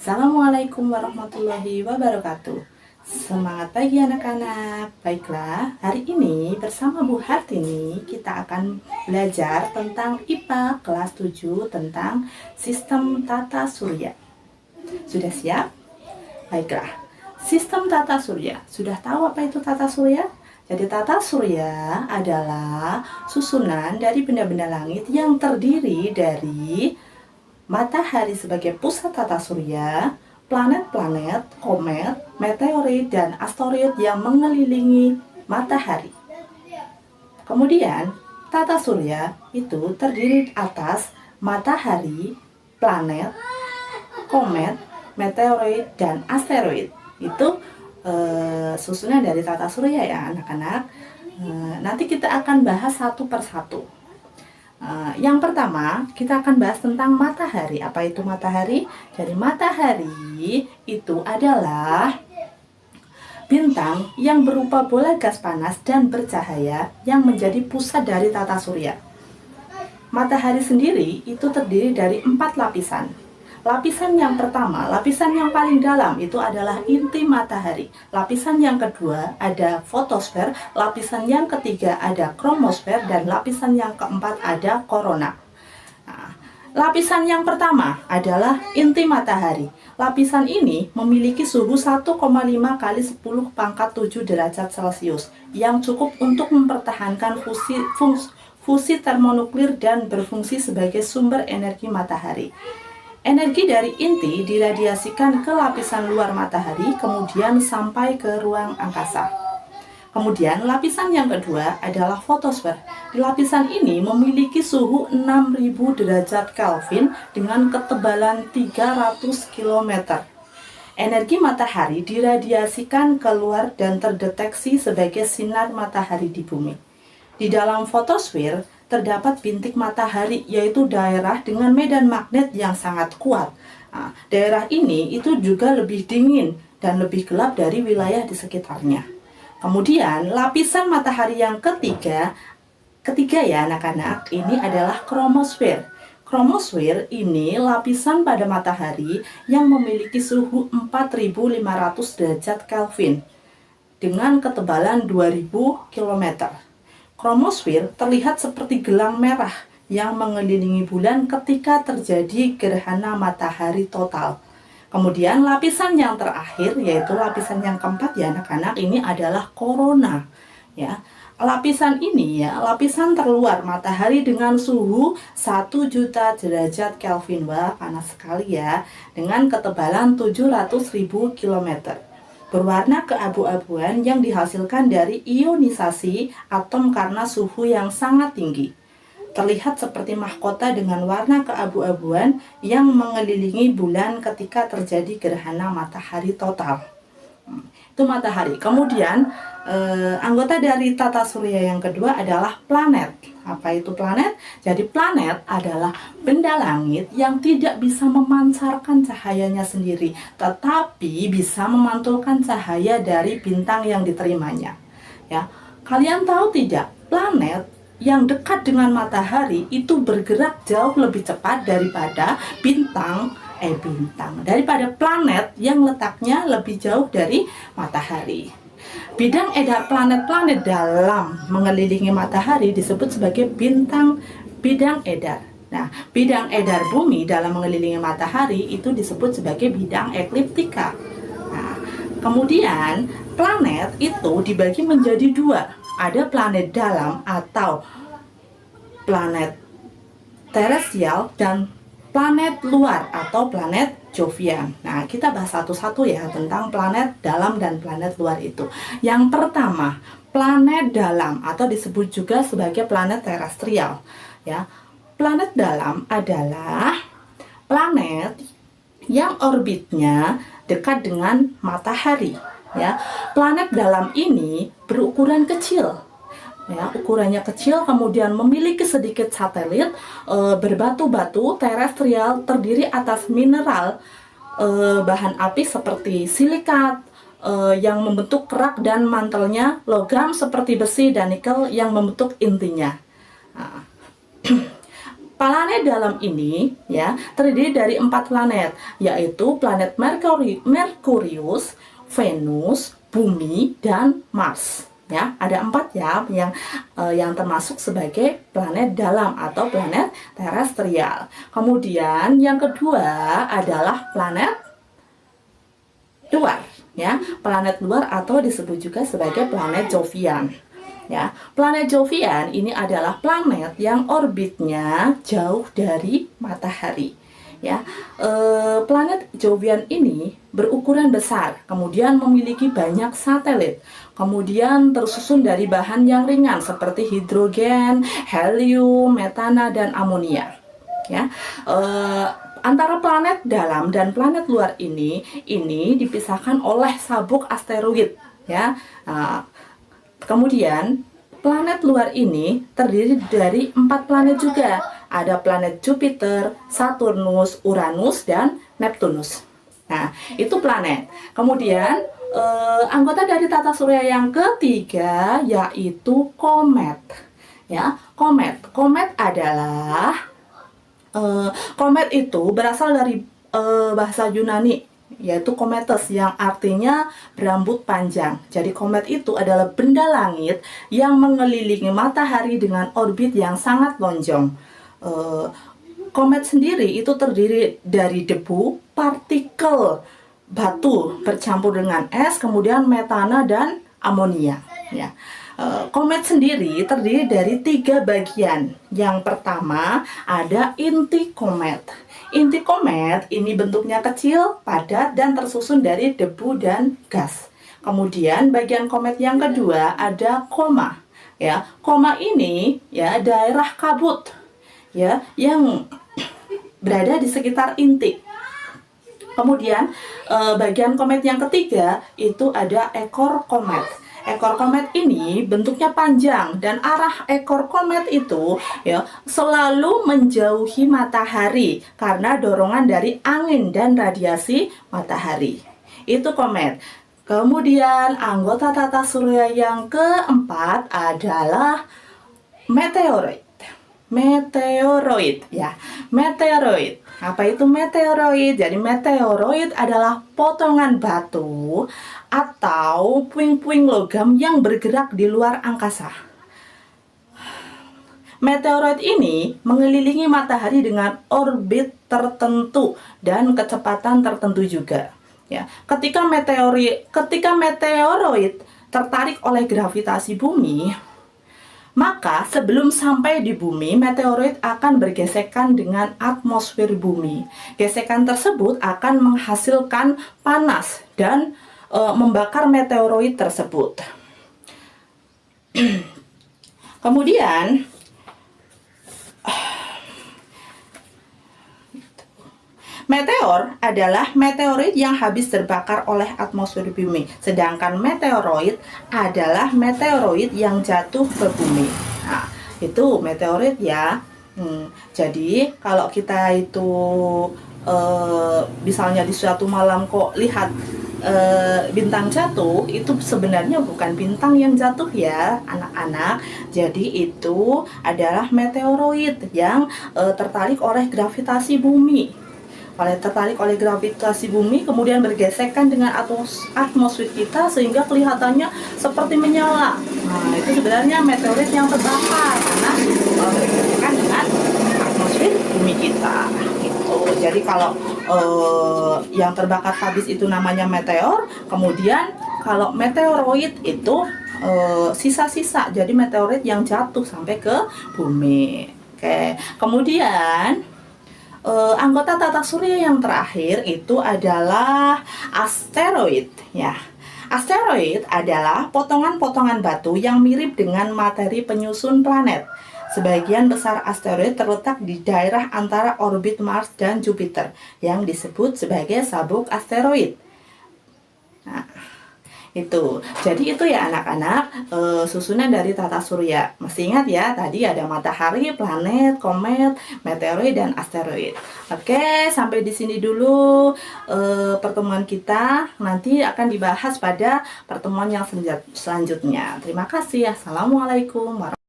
Assalamualaikum warahmatullahi wabarakatuh. Semangat pagi anak-anak. Baiklah, hari ini bersama Bu Hartini kita akan belajar tentang IPA kelas 7 tentang sistem tata surya. Sudah siap? Baiklah. Sistem tata surya. Sudah tahu apa itu tata surya? Jadi tata surya adalah susunan dari benda-benda langit yang terdiri dari matahari sebagai pusat tata surya, planet-planet, komet, meteorit, dan asteroid yang mengelilingi matahari. Kemudian, tata surya itu terdiri atas matahari, planet, komet, meteorit, dan asteroid. Itu susunan dari tata surya ya anak-anak. Nanti kita akan bahas satu persatu. Yang pertama, kita akan bahas tentang matahari. Apa itu matahari? Jadi matahari itu adalah bintang yang berupa bola gas panas dan bercahaya yang menjadi pusat dari tata surya. Matahari sendiri itu terdiri dari 4 lapisan. Lapisan yang pertama, lapisan yang paling dalam itu adalah inti matahari. Lapisan yang kedua ada fotosfer, lapisan yang ketiga ada kromosfer, dan lapisan yang keempat ada korona. Nah, lapisan yang pertama adalah inti matahari. Lapisan ini memiliki suhu 1,5 kali 10 pangkat 7 derajat Celcius yang cukup untuk mempertahankan fusi termonuklir dan berfungsi sebagai sumber energi matahari. Energi dari inti diradiasikan ke lapisan luar matahari, kemudian sampai ke ruang angkasa. Kemudian lapisan yang kedua adalah fotosfer. Di lapisan ini memiliki suhu 6000 derajat Kelvin dengan ketebalan 300 km. Energi matahari diradiasikan keluar dan terdeteksi sebagai sinar matahari di bumi. Di dalam fotosfer terdapat bintik matahari, yaitu daerah dengan medan magnet yang sangat kuat. Nah, daerah ini itu juga lebih dingin dan lebih gelap dari wilayah di sekitarnya. Kemudian lapisan matahari yang ketiga ya anak-anak, ini adalah kromosfer. Kromosfer ini lapisan pada matahari yang memiliki suhu 4500 derajat Kelvin dengan ketebalan 2000 km. Kromosfer terlihat seperti gelang merah yang mengelilingi bulan ketika terjadi gerhana matahari total. Kemudian lapisan yang terakhir, yaitu lapisan yang keempat ya anak-anak, ini adalah korona. Ya, lapisan ini ya, lapisan terluar matahari dengan suhu 1 juta derajat Kelvin. Wah, panas sekali ya, dengan ketebalan 700.000 km. Berwarna keabu-abuan yang dihasilkan dari ionisasi atom karena suhu yang sangat tinggi. Terlihat seperti mahkota dengan warna keabu-abuan yang mengelilingi bulan ketika terjadi gerhana matahari total. Itu matahari. Kemudian anggota dari tata surya yang kedua adalah planet. Apa itu planet? Jadi planet adalah benda langit yang tidak bisa memancarkan cahayanya sendiri, tetapi bisa memantulkan cahaya dari bintang yang diterimanya. Ya, kalian tahu tidak? Planet yang dekat dengan matahari itu bergerak jauh lebih cepat daripada daripada planet yang letaknya lebih jauh dari matahari. Bidang edar planet-planet dalam mengelilingi matahari disebut sebagai bidang edar. Nah, bidang edar bumi dalam mengelilingi matahari itu disebut sebagai bidang ekliptika. Nah, kemudian planet itu dibagi menjadi dua. Ada planet dalam atau planet terestrial dan planet luar atau planet Jovian. Nah, kita bahas satu-satu ya tentang planet dalam dan planet luar itu. Yang pertama, planet dalam atau disebut juga sebagai planet terestrial. Ya, planet dalam adalah planet yang orbitnya dekat dengan matahari. Ya, planet dalam ini berukuran kecil. Ya, ukurannya kecil, kemudian memiliki sedikit satelit berbatu-batu terestrial terdiri atas mineral bahan api seperti silikat yang membentuk kerak dan mantelnya, logam seperti besi dan nikel yang membentuk intinya. Nah, Planet dalam ini ya terdiri dari 4 planet, yaitu planet Merkurius, Venus, Bumi, dan Mars. Ya, ada 4 ya yang termasuk sebagai planet dalam atau planet terestrial. Kemudian yang kedua adalah planet luar, ya, planet luar atau disebut juga sebagai planet Jovian. Ya, planet Jovian ini adalah planet yang orbitnya jauh dari matahari. Ya, planet Jovian ini berukuran besar, kemudian memiliki banyak satelit, kemudian tersusun dari bahan yang ringan seperti hidrogen, helium, metana, dan amonia. Ya, antara planet dalam dan planet luar ini dipisahkan oleh sabuk asteroid. Ya, kemudian planet luar ini terdiri dari 4 planet juga. Ada planet Jupiter, Saturnus, Uranus, dan Neptunus. Nah, itu planet. Kemudian anggota dari tata surya yang ketiga yaitu komet. Ya, komet adalah komet itu berasal dari bahasa Yunani, yaitu kometes, yang artinya berambut panjang. Jadi komet itu adalah benda langit yang mengelilingi matahari dengan orbit yang sangat lonjong. Komet sendiri itu terdiri dari debu, partikel batu bercampur dengan es, kemudian metana dan amonia. Ya. Komet sendiri terdiri dari 3 bagian. Yang pertama ada inti komet. Inti komet ini bentuknya kecil, padat, dan tersusun dari debu dan gas. Kemudian bagian komet yang kedua ada koma. Ya, koma ini ya daerah kabut ya yang berada di sekitar inti. Kemudian bagian komet yang ketiga itu ada ekor komet. Ekor komet ini bentuknya panjang dan arah ekor komet itu ya selalu menjauhi matahari karena dorongan dari angin dan radiasi matahari. Itu komet. Kemudian anggota tata surya yang keempat adalah meteoroid. Meteoroid ya, meteoroid. Apa itu meteoroid? Jadi meteoroid adalah potongan batu atau puing-puing logam yang bergerak di luar angkasa. Meteoroid ini mengelilingi matahari dengan orbit tertentu dan kecepatan tertentu juga. Ya, ketika meteoroid tertarik oleh gravitasi bumi, maka sebelum sampai di bumi, meteoroid akan bergesekan dengan atmosfer bumi. Gesekan tersebut akan menghasilkan panas dan membakar meteoroid tersebut. Kemudian meteor adalah meteorit yang habis terbakar oleh atmosfer bumi, sedangkan meteoroid adalah meteoroid yang jatuh ke bumi. Nah, itu meteorit ya. Jadi kalau kita itu misalnya di suatu malam kok lihat bintang jatuh, itu sebenarnya bukan bintang yang jatuh ya anak-anak. Jadi itu adalah meteoroid yang tertarik oleh gravitasi bumi. Tertarik oleh gravitasi bumi, kemudian bergesekan dengan atmosfer kita sehingga kelihatannya seperti menyala. Nah, itu sebenarnya meteorit yang terbakar karena bergesekan dengan atmosfer bumi kita. Gitu. Jadi kalau yang terbakar habis itu namanya meteor, kemudian kalau meteoroid itu sisa-sisa, jadi meteorit yang jatuh sampai ke bumi. Oke, kemudian anggota tata surya yang terakhir itu adalah asteroid ya. Asteroid adalah potongan-potongan batu yang mirip dengan materi penyusun planet. Sebagian besar asteroid terletak di daerah antara orbit Mars dan Jupiter yang disebut sebagai sabuk asteroid. Nah, itu. Jadi itu ya anak-anak susunan dari tata surya. Masih ingat ya, tadi ada matahari, planet, komet, meteoroid, dan asteroid. Oke, sampai di sini dulu pertemuan kita. Nanti akan dibahas pada pertemuan yang selanjutnya. Terima kasih. Assalamualaikum warahmatullahi wabarakatuh.